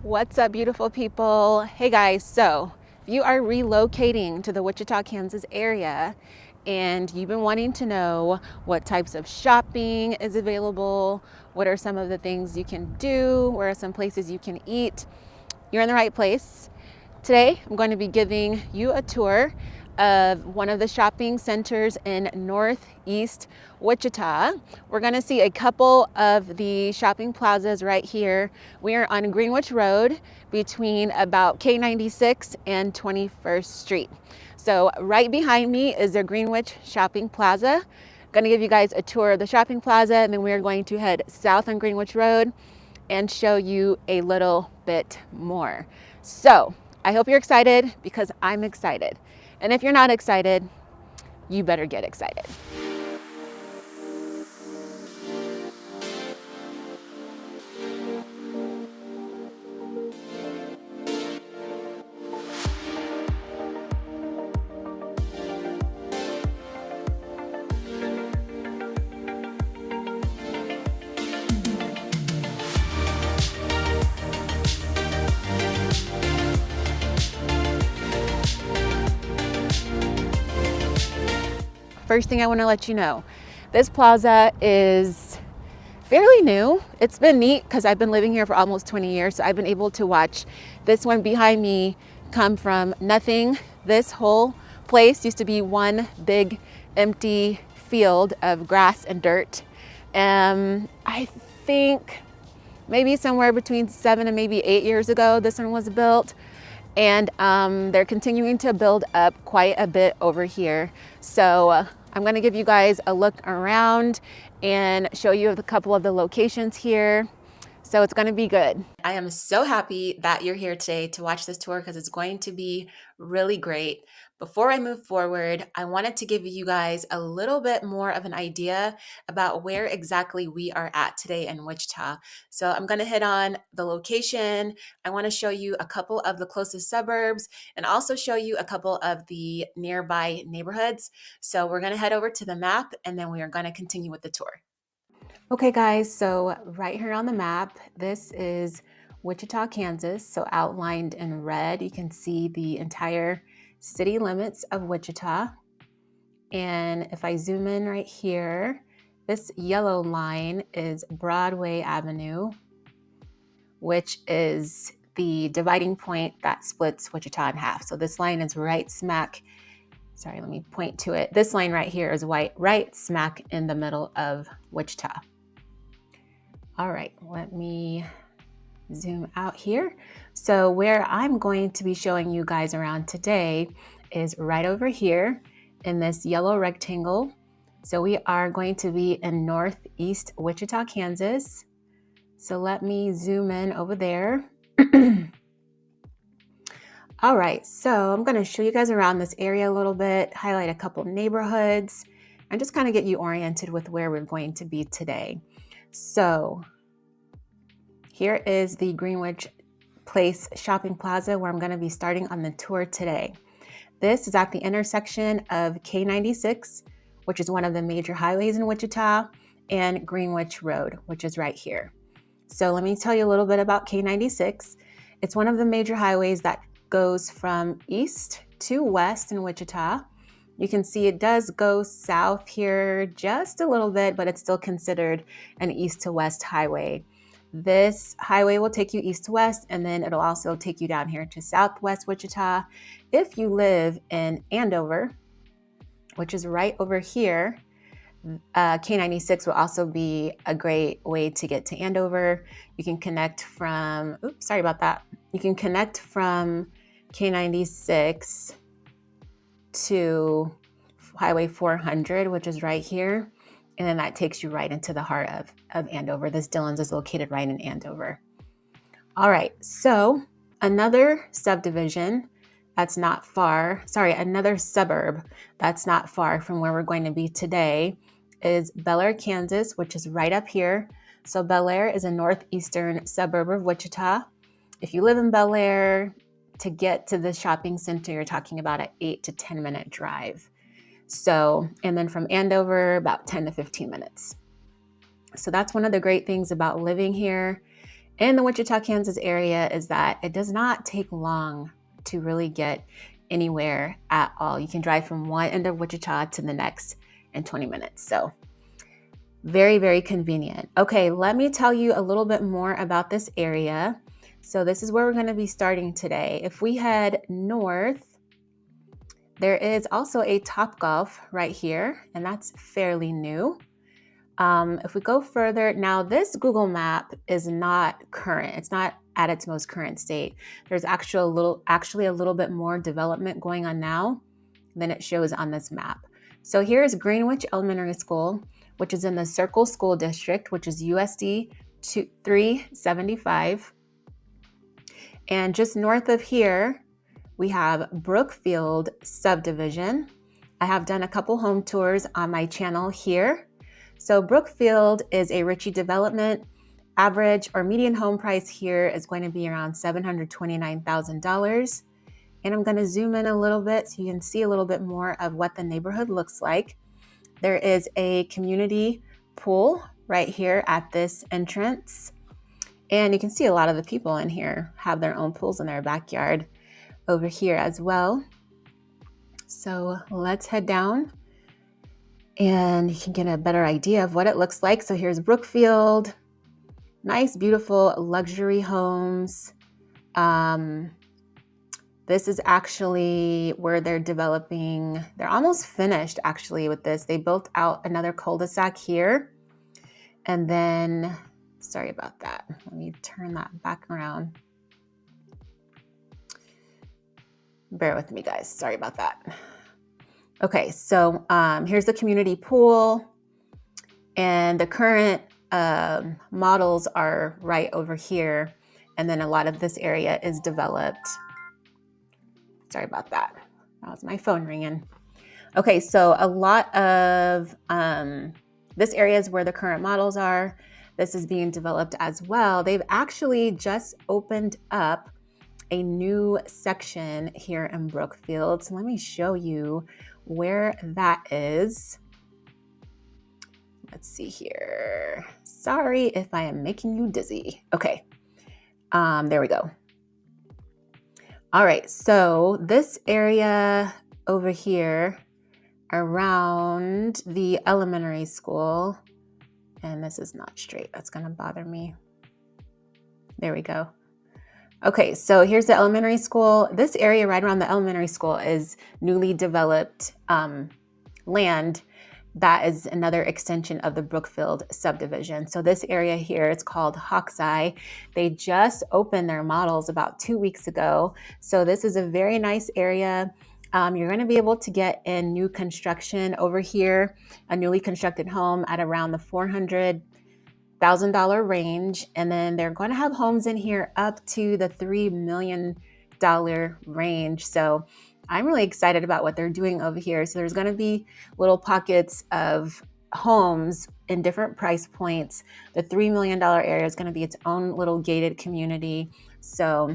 What's up, beautiful people? Hey guys, so if you are relocating to the Wichita, Kansas area and you've been wanting to know what types of shopping is available, what are some of the things you can do, where are some places you can eat, you're in the right place. Today, I'm going to be giving you a tour of one of the shopping centers in Northeast Wichita. We're going to see a couple of the shopping plazas right here. We are on Greenwich Road between about K96 and 21st Street. So right behind me is the Greenwich Shopping Plaza. I'm going to give you guys a tour of the shopping plaza, and then we are going to head south on Greenwich Road and show you a little bit more. So I hope you're excited because I'm excited. And if you're not excited, you better get excited. First thing I want to let you know, this plaza is fairly new. It's been neat because I've been living here for almost 20 years. So I've been able to watch this one behind me come from nothing. This whole place used to be one big empty field of grass and dirt. I think maybe somewhere between 7 and maybe 8 years ago, this one was built. And they're continuing to build up quite a bit over here. So I'm going to give you guys a look around and show you a couple of the locations here. So it's going to be good. I am so happy that you're here today to watch this tour because it's going to be really great. Before I move forward, I wanted to give you guys a little bit more of an idea about where exactly we are at today in Wichita. So I'm going to hit on the location. I want to show you a couple of the closest suburbs and also show you a couple of the nearby neighborhoods. So we're going to head over to the map and then we are going to continue with the tour. Okay guys, so right here on the map, this is Wichita, Kansas. So outlined in red, you can see the entire city limits of Wichita. And if I zoom in right here, this yellow line is Broadway Avenue, which is the dividing point that splits Wichita in half. So this line is right smack, sorry, let me point to it. This line right here is right smack in the middle of Wichita. All right, let me zoom out here. So where I'm going to be showing you guys around today is right over here in this yellow rectangle. So we are going to be in Northeast Wichita, Kansas. So let me zoom in over there. All right, so I'm going to show you guys around this area a little bit, highlight a couple neighborhoods, and just kind of get you oriented with where we're going to be today. So here is the Greenwich Place Shopping Plaza where I'm going to be starting on the tour today. This is at the intersection of K96, which is one of the major highways in Wichita, and Greenwich Road, which is right here. So let me tell you a little bit about K96. It's one of the major highways that goes from east to west in Wichita. You can see it does go south here just a little bit, but it's still considered an east to west highway. This highway will take you east to west, and then it'll also take you down here to southwest Wichita. If you live in Andover, which is right over here, K96 will also be a great way to get to Andover. You can connect from, sorry about that. You can connect from K96 to Highway 400, which is right here. And then that takes you right into the heart of Andover. This Dillon's is located right in Andover. All right, so another subdivision that's not far, another suburb that's not far from where we're going to be today is Bel Air, Kansas, which is right up here. So Bel Air is a northeastern suburb of Wichita. If you live in Bel Air, to get to the shopping center, you're talking about an 8 to 10 minute drive. So, and then from Andover, about 10 to 15 minutes. So that's one of the great things about living here in the Wichita, Kansas area is that it does not take long to really get anywhere at all. You can drive from one end of Wichita to the next in 20 minutes. So very, very convenient. Okay, let me tell you a little bit more about this area. So this is where we're going to be starting today. If we head north, there is also a Topgolf right here, and that's fairly new. If we go further, now this Google map is not current. It's not at its most current state. There's actually a little bit more development going on now than it shows on this map. So here's Greenwich Elementary School, which is in the Circle School District, which is USD 375. And just north of here, we have Brookfield subdivision. I have done a couple home tours on my channel here. So Brookfield is a Ritchie development. Average or median home price here is going to be around $729,000. And I'm going to zoom in a little bit so you can see a little bit more of what the neighborhood looks like. There is a community pool right here at this entrance. And you can see a lot of the people in here have their own pools in their backyard over here as well. So let's head down and you can get a better idea of what it looks like. So here's Brookfield, nice, beautiful luxury homes. This is actually where they're developing. They're almost finished actually with this. They built out another cul-de-sac here. And then, sorry about that. Let me turn that back around. Bear with me, guys. Sorry about that. Okay, so here's the community pool. And the current models are right over here. And then a lot of this area is developed. Sorry about that. That was my phone ringing. Okay, so a lot of this area is where the current models are. This is being developed as well. They've actually just opened up a new section here in Brookfield. So let me show you where that is. Let's see here. Sorry if I am making you dizzy. Okay, there we go. All right, so this area over here around the elementary school, and this is not straight, that's gonna bother me. There we go. Okay, so here's the elementary school. This area right around the elementary school is newly developed land. That is another extension of the Brookfield subdivision. So this area here, it's called Hawk's Eye. They just opened their models about 2 weeks ago. So this is a very nice area. You're going to be able to get in new construction over here, a newly constructed home at around the $400,000 range. And then they're going to have homes in here up to the $3 million range. So I'm really excited about what they're doing over here. So there's going to be little pockets of homes in different price points. The $3 million area is going to be its own little gated community. So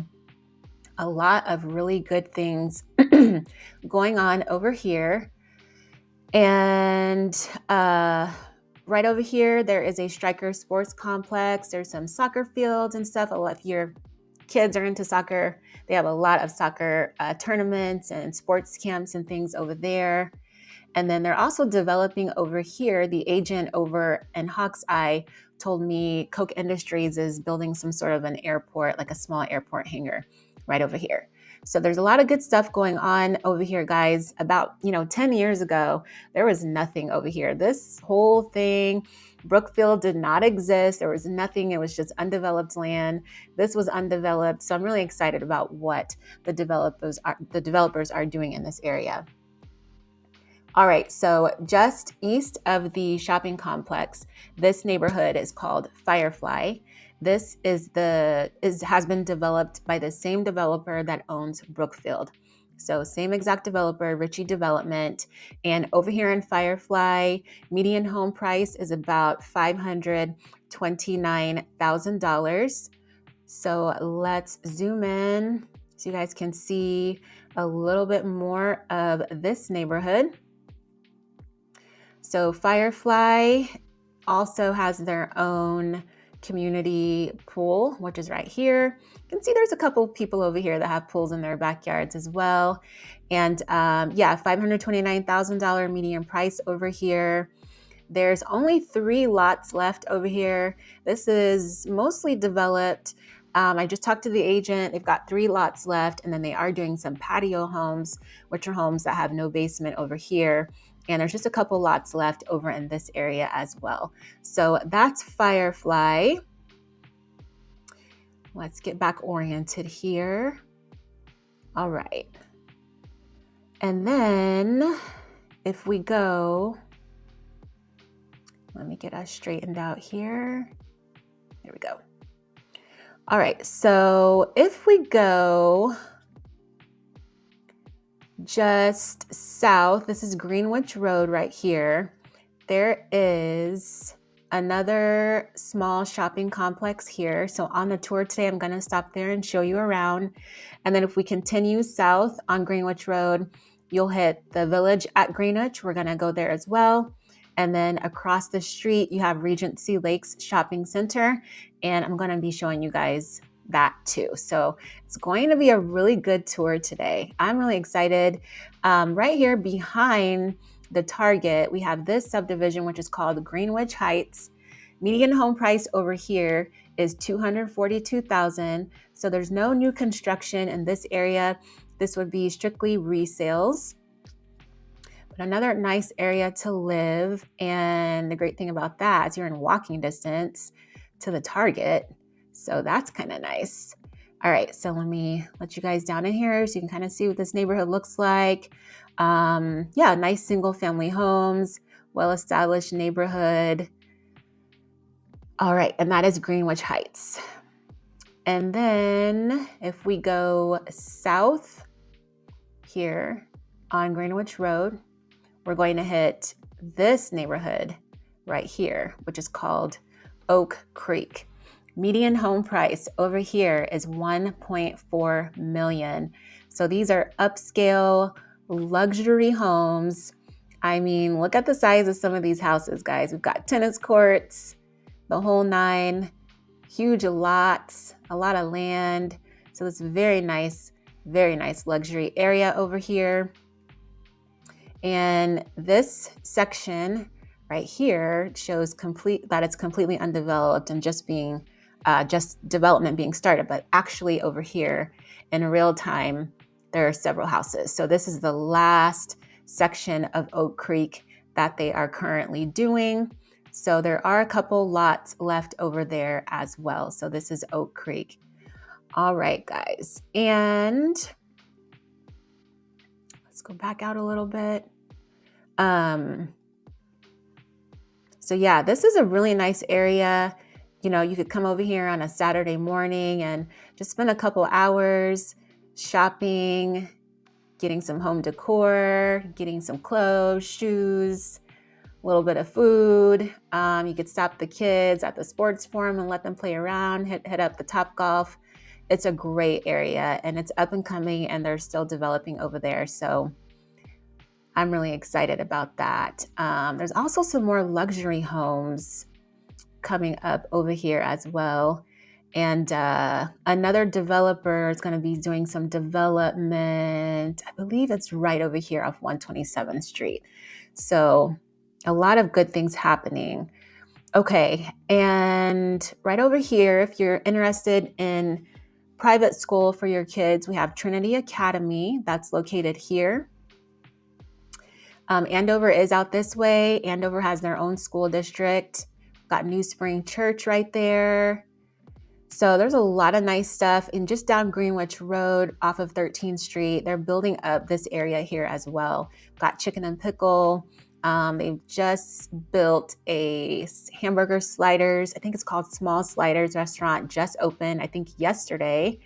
a lot of really good things going on over here. And right over here, there is a Striker Sports Complex. There's some soccer fields and stuff. If your kids are into soccer, they have a lot of soccer tournaments and sports camps and things over there. And then they're also developing over here. The agent over in Hawk's Eye told me Koch Industries is building some sort of an airport, like a small airport hangar right over here. So there's a lot of good stuff going on over here, guys. About 10 years ago, there was nothing over here. This whole thing, Brookfield did not exist. There was nothing. It was just undeveloped land. This was undeveloped. So I'm really excited about what the developers are doing in this area. All right, so just east of the shopping complex, this neighborhood is called Firefly. This has been developed by the same developer that owns Brookfield. So same exact developer, Ritchie Development. And over here in Firefly, median home price is about $529,000. So let's zoom in so you guys can see a little bit more of this neighborhood. So Firefly also has their own community pool, which is right here. You can see there's a couple people over here that have pools in their backyards as well. And yeah, $529,000 median price over here. There's only 3 lots left over here. This is mostly developed. I just talked to the agent. They've got 3 lots left, and then they are doing some patio homes, which are homes that have no basement over here. And there's just a couple lots left over in this area as well. So that's Firefly. Let's get back oriented here. All right. And then if we go, let me get us straightened out here. There we go. All right, so if we go just south, this is Greenwich Road right here. There is another small shopping complex here. So on the tour today, I'm gonna stop there and show you around. And then if we continue south on Greenwich Road, you'll hit the Village at Greenwich. We're gonna go there as well. And then across the street, you have Regency Lakes Shopping Center. And I'm gonna be showing you guys that too. So it's going to be a really good tour today. I'm really excited. Right here behind the Target, we have this subdivision, which is called Greenwich Heights. Median home price over here is $242,000. So there's no new construction in this area. This would be strictly resales. But another nice area to live. And the great thing about that is you're in walking distance to the Target. So that's kind of nice. All right, so let me let you guys down in here so you can kind of see what this neighborhood looks like. Yeah, nice single family homes, well-established neighborhood. All right, and that is Greenwich Heights. And then if we go south here on Greenwich Road, we're going to hit this neighborhood right here, which is called Oak Creek. Median home price over here is $1.4 million. So these are upscale luxury homes. I mean, look at the size of some of these houses, guys. We've got tennis courts, the whole 9, huge lots, a lot of land. So it's very nice luxury area over here. And this section right here shows that it's completely undeveloped and just development being started, but actually over here in real time, there are several houses. So this is the last section of Oak Creek that they are currently doing. So there are a couple lots left over there as well. So this is Oak Creek. All right, guys. And let's go back out a little bit. So yeah, this is a really nice area. You know, you could come over here on a Saturday morning and just spend a couple hours shopping, getting some home decor, getting some clothes, shoes, a little bit of food. You could stop the kids at the sports forum and let them play around, hit up the Topgolf. It's a great area and it's up and coming and they're still developing over there. So I'm really excited about that. There's also some more luxury homes coming up over here as well. And another developer is going to be doing some development. I believe it's right over here off 127th Street. So a lot of good things happening. Okay, and right over here, if you're interested in private school for your kids, we have Trinity Academy that's located here. Andover is out this way. Andover has their own school district. Got New Spring Church right there. So there's a lot of nice stuff. And just down Greenwich Road off of 13th Street, they're building up this area here as well. Got Chicken and Pickle. They've just built a hamburger sliders. I think it's called Small Sliders restaurant, just opened, I think yesterday.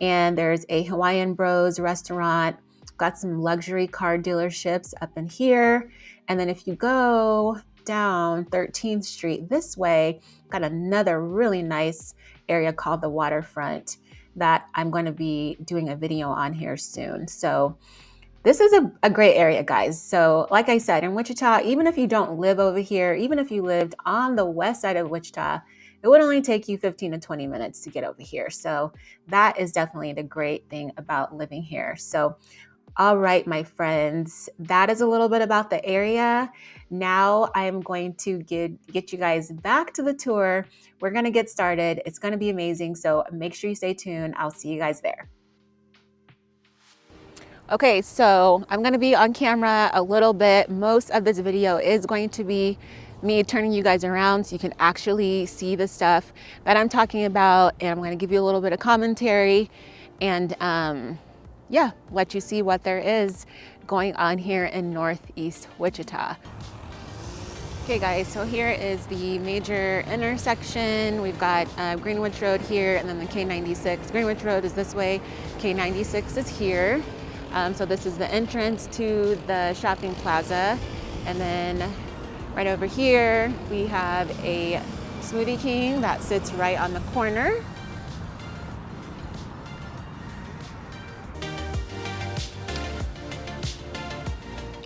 And there's a Hawaiian Bros restaurant. Got some luxury car dealerships up in here. And then if you go down 13th Street this way, got another really nice area called the Waterfront that I'm going to be doing a video on here soon. So this is a great area, guys. So like I said, in Wichita, even if you don't live over here, even if you lived on the west side of Wichita, it it would only take you 15 to 20 minutes to get over here. So that is definitely the great thing about living here. So all right, my friends, that is a little bit about the area. Now I'm going to get you guys back to the tour. We're going to get started. It's going to be amazing. So make sure you stay tuned. I'll see you guys there. Okay, so I'm going to be on camera a little bit. Most of this video is going to be me turning you guys around so you can actually see the stuff that I'm talking about. And I'm going to give you a little bit of commentary and yeah, let you see what there is going on here in Northeast Wichita. Okay guys, so here is the major intersection. We've got Greenwich Road here and then the K96. Greenwich Road is this way, K96 is here. So this is the entrance to the shopping plaza. And then right over here, we have a Smoothie King that sits right on the corner.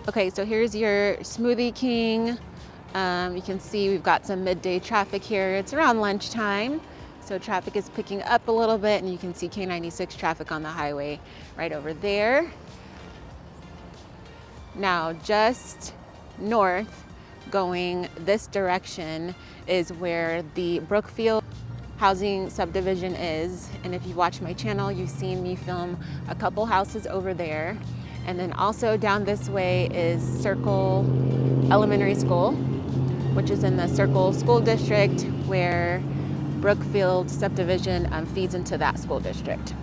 Okay, so here's your Smoothie King. You can see we've got some midday traffic here. It's around lunchtime, so traffic is picking up a little bit, and you can see K96 traffic on the highway right over there. Now, just north, going this direction, is where the Brookfield housing subdivision is. And if you watch my channel, you've seen me film a couple houses over there. And then also down this way is Circle Elementary School, which is in the Circle School District, where Brookfield subdivision feeds into that school district.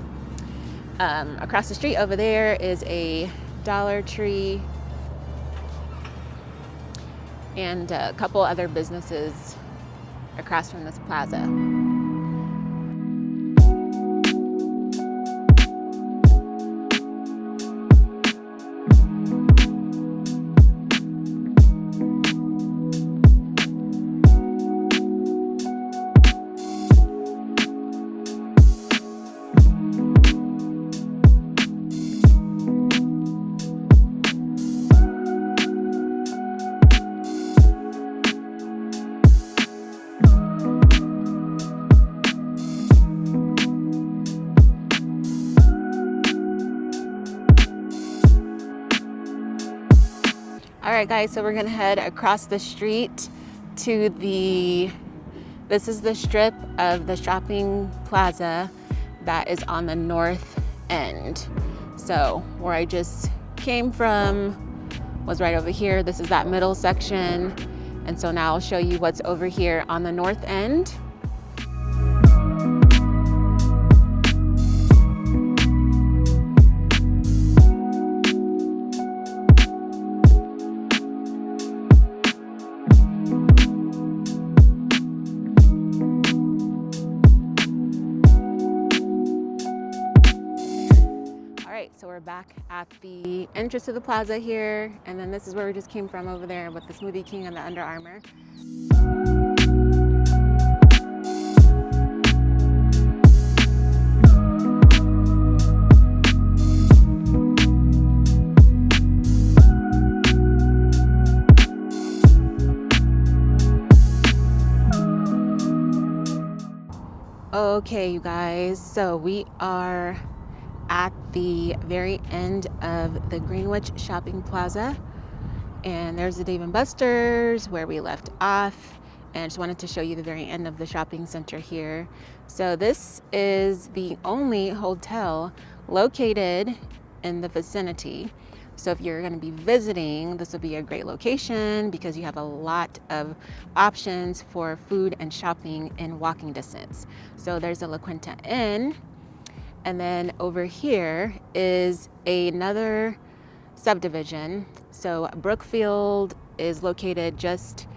Across the street over there is a Dollar Tree and a couple other businesses across from this plaza. All right, guys, so we're gonna head across the street to this is the strip of the shopping plaza that is on the north end. So where I just came from was right over here. This is that middle section. And so now I'll show you what's over here on the north end. So we're back at the entrance to the plaza here, and then this is where we just came from over there with the Smoothie King and the Under Armour. Okay, you guys, so we are at the very end of the Greenwich shopping plaza, and there's the Dave & Buster's where we left off, and I just wanted to show you the very end of the shopping center here. So this is the only hotel located in the vicinity. So if you're going to be visiting, this will be a great location because you have a lot of options for food and shopping in walking distance. So there's the La Quinta Inn. And then over here is another subdivision. So Brookfield is located just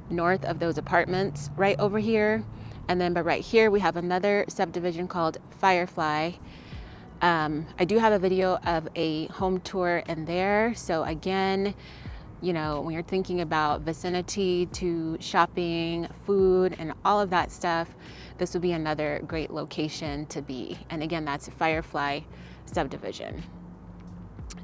north of those apartments right over here. And then but right here we have another subdivision called Firefly. I do have a video of a home tour in there. So again, you know, when you're thinking about vicinity to shopping, food, and all of that stuff, this would be another great location to be. And again, that's Firefly subdivision.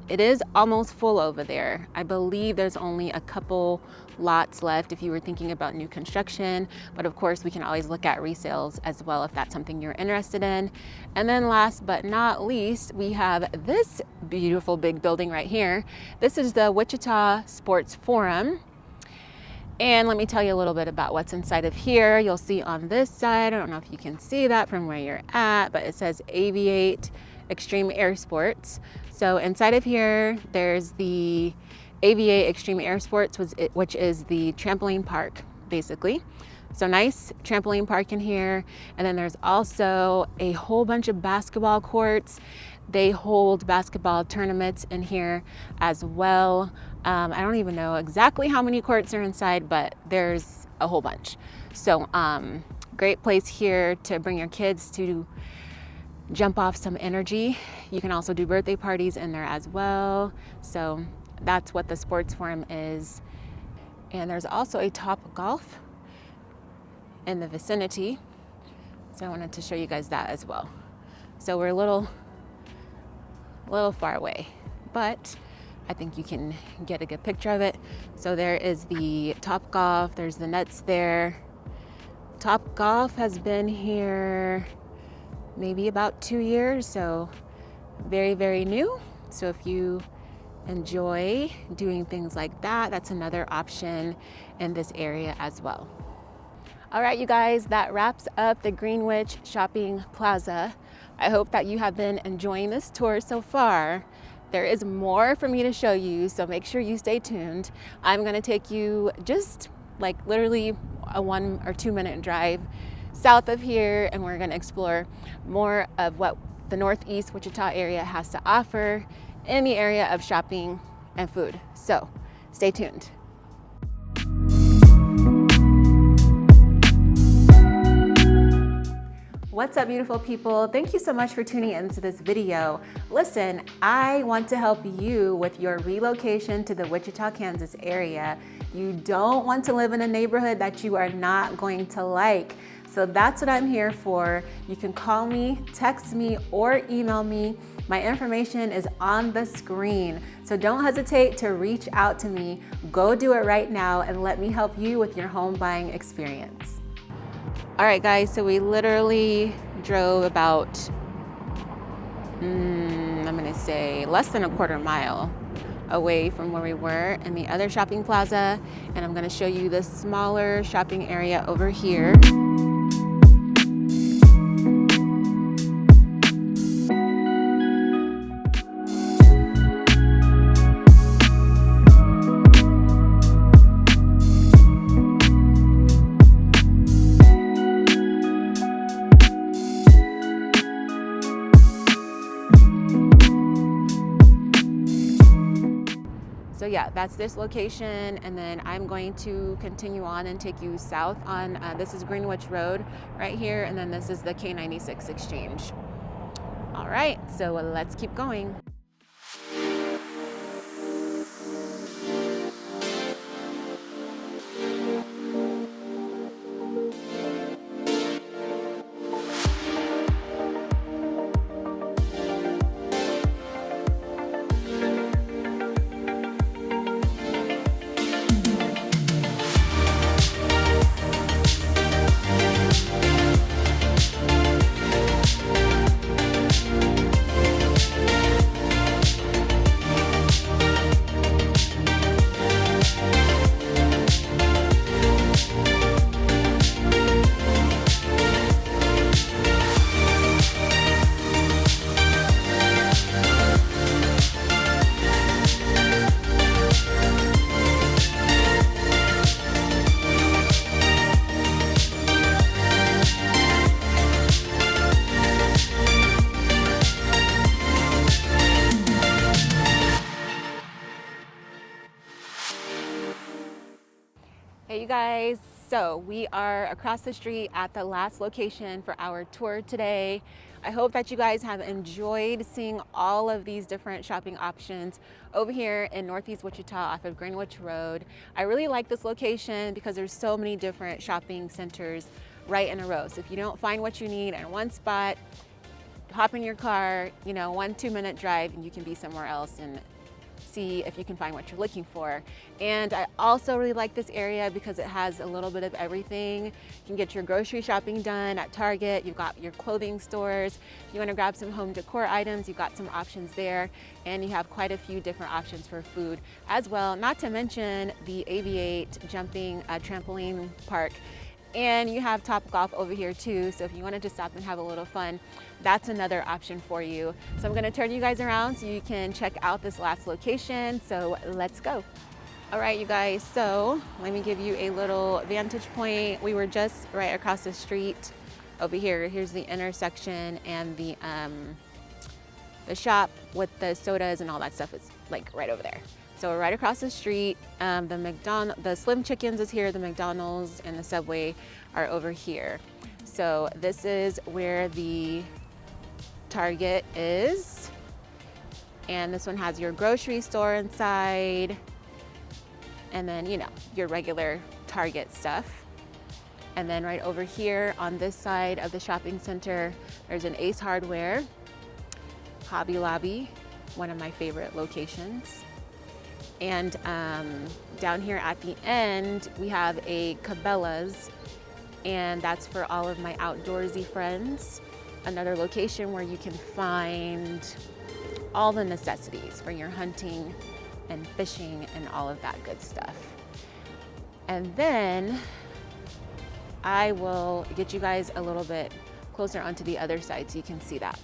It is almost full over there. I believe there's only a couple lots left if you were thinking about new construction, but of course we can always look at resales as well if that's something you're interested in. And then last but not least, we have this beautiful big building right here. This is the Wichita Sports Forum. And let me tell you a little bit about what's inside of here. You'll see on this side, I don't know if you can see that from where you're at, but it says Aviate Extreme Air Sports. So inside of here, there's the AVA Extreme Air Sports, which is the trampoline park, basically. So nice trampoline park in here. And then there's also a whole bunch of basketball courts. They hold basketball tournaments in here as well. I don't even know exactly how many courts are inside, but there's a whole bunch. So great place here to bring your kids to jump off some energy. You can also do birthday parties in there as well. So that's what the sports forum is. And there's also a Top Golf in the vicinity. So I wanted to show you guys that as well. So we're a little far away, but I think you can get a good picture of it. So there is the Top Golf, there's the nets there. Top Golf has been here maybe about 2 years, so very, very new. So if you enjoy doing things like that, that's another option in this area as well. All right, you guys, that wraps up the Greenwich Shopping Plaza. I hope that you have been enjoying this tour so far. There is more for me to show you, so make sure you stay tuned. I'm gonna take you just like literally a 1 or 2 minute drive south of here, and we're going to explore more of what the Northeast Wichita area has to offer in the area of shopping and food. So stay tuned. What's up, beautiful people? Thank you so much for tuning into this video. Listen, I want to help you with your relocation to the Wichita, Kansas area. You don't want to live in a neighborhood that you are not going to like. So that's what I'm here for. You can call me, text me, or email me. My information is on the screen. So don't hesitate to reach out to me. Go do it right now and let me help you with your home buying experience. All right, guys, so we literally drove about, I'm gonna say less than a quarter mile away from where we were in the other shopping plaza. And I'm gonna show you the smaller shopping area over here. So yeah, that's this location, and then I'm going to continue on and take you south on, this is Greenwich Road right here, and then this is the K96 exchange. All right, so let's keep going. Hey you guys, so we are across the street at the last location for our tour today. I hope that you guys have enjoyed seeing all of these different shopping options over here in Northeast Wichita off of Greenwich Road. I really like this location because there's so many different shopping centers right in a row. So if you don't find what you need in one spot, hop in your car, 1-2 minute drive, and you can be somewhere else in see if you can find what you're looking for. And I also really like this area because it has a little bit of everything. You can get your grocery shopping done at Target. You've got your clothing stores. If you want to grab some home decor items, you've got some options there. And you have quite a few different options for food as well, not to mention the Aviate jumping trampoline park. And you have Top Golf over here too. So if you wanted to stop and have a little fun, that's another option for you. So I'm gonna turn you guys around so you can check out this last location. So let's go. All right, you guys, so let me give you a little vantage point. We were just right across the street over here. Here's the intersection, and the shop with the sodas and all that stuff is like right over there. So we're right across the street. The Slim Chickens is here. The McDonald's and the Subway are over here. So this is where the Target is. And this one has your grocery store inside. And then, you know, your regular Target stuff. And then right over here on this side of the shopping center, there's an Ace Hardware, Hobby Lobby, one of my favorite locations. And down here at the end, we have a Cabela's, and that's for all of my outdoorsy friends. Another location where you can find all the necessities for your hunting and fishing and all of that good stuff. And then I will get you guys a little bit closer onto the other side so you can see that.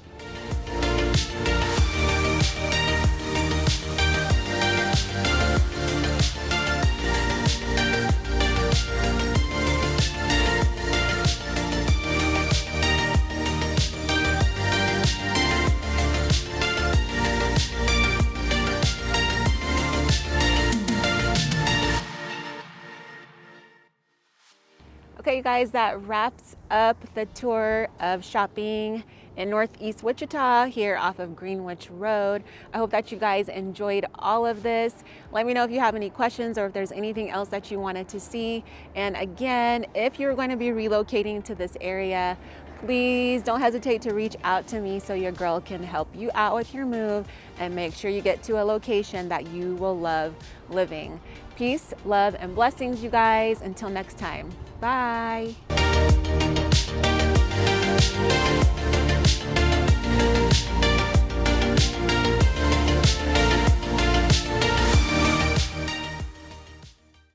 Okay, you guys, that wraps up the tour of shopping in Northeast Wichita here off of Greenwich Road. I hope that you guys enjoyed all of this. Let me know if you have any questions or if there's anything else that you wanted to see. And again, if you're going to be relocating to this area, please don't hesitate to reach out to me so your girl can help you out with your move and make sure you get to a location that you will love living. Peace, love, and blessings, you guys. Until next time. Bye.